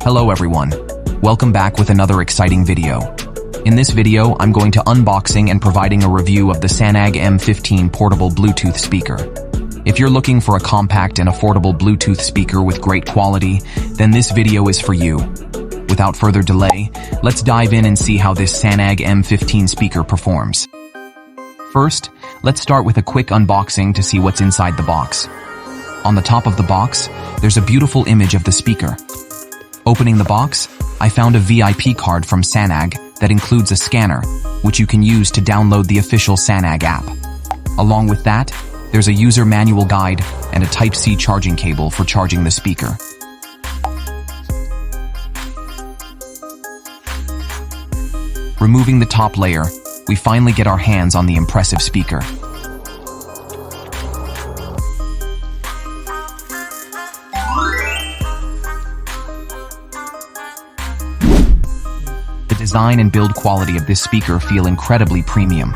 Hello everyone, welcome back with another exciting video. In this video, I'm going to unboxing and providing a review of the Sanag M15 portable Bluetooth speaker. If you're looking for a compact and affordable Bluetooth speaker with great quality, then this video is for you. Without further delay, let's dive in and see how this Sanag M15 speaker performs. First, let's start with a quick unboxing to see what's inside the box. On the top of the box, there's a beautiful image of the speaker. Opening the box, I found a VIP card from Sanag that includes a scanner, which you can use to download the official Sanag app. Along with that, there's a user manual guide and a Type-C charging cable for charging the speaker. Removing the top layer, we finally get our hands on the impressive speaker. The design and build quality of this speaker feel incredibly premium.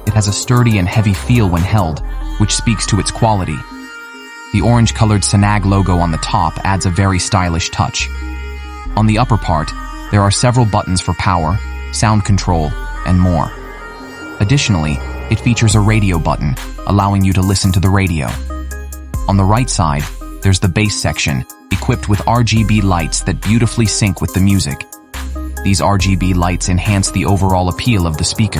It has a sturdy and heavy feel when held, which speaks to its quality. The orange-colored Sanag logo on the top adds a very stylish touch. On the upper part, there are several buttons for power, sound control, and more. Additionally, it features a radio button, allowing you to listen to the radio. On the right side, there's the bass section, equipped with RGB lights that beautifully sync with the music. These RGB lights enhance the overall appeal of the speaker.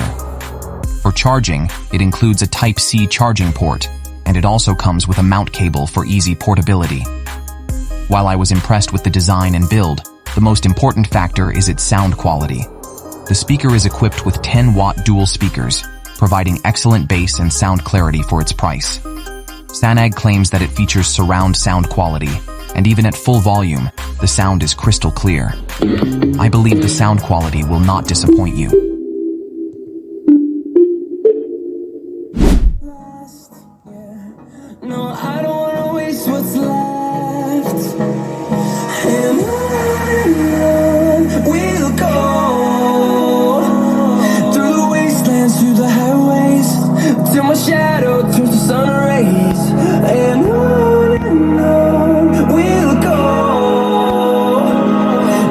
For charging, it includes a Type-C charging port, and it also comes with a mount cable for easy portability. While I was impressed with the design and build, the most important factor is its sound quality. The speaker is equipped with 10-watt dual speakers, providing excellent bass and sound clarity for its price. Sanag claims that it features surround sound quality, and even at full volume, the sound is crystal clear. I believe the sound quality will not disappoint you. No, I don't wanna waste what's left. And on we'll go through the wastelands, through the highways, till my shadow turns to sun rays. And on we'll go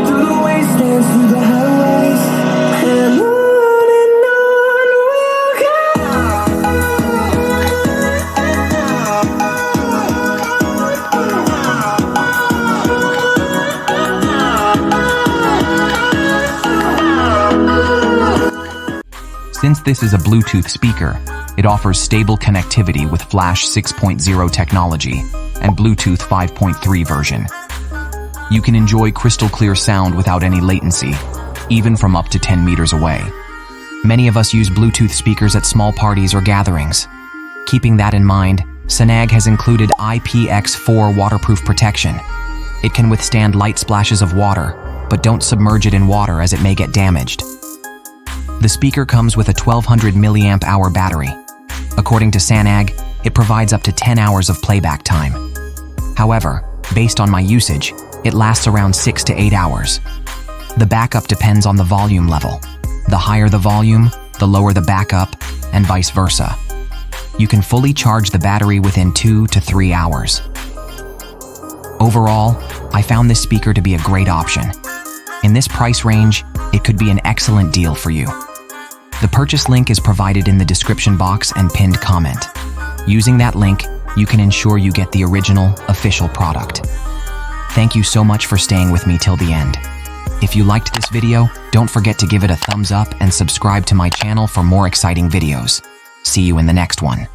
through the wastelands, through the highways, and on we'll go. Since this is a Bluetooth speaker, it offers stable connectivity with Flash 6.0 technology and Bluetooth 5.3 version. You can enjoy crystal clear sound without any latency, even from up to 10 meters away. Many of us use Bluetooth speakers at small parties or gatherings. Keeping that in mind, Sanag has included IPX4 waterproof protection. It can withstand light splashes of water, but don't submerge it in water as it may get damaged. The speaker comes with a 1200 mAh battery. According to Sanag, it provides up to 10 hours of playback time. However, based on my usage, it lasts around 6 to 8 hours. The backup depends on the volume level. The higher the volume, the lower the backup, and vice versa. You can fully charge the battery within 2 to 3 hours. Overall, I found this speaker to be a great option. In this price range, it could be an excellent deal for you. The purchase link is provided in the description box and pinned comment. Using that link, you can ensure you get the original, official product. Thank you so much for staying with me till the end. If you liked this video, don't forget to give it a thumbs up and subscribe to my channel for more exciting videos. See you in the next one.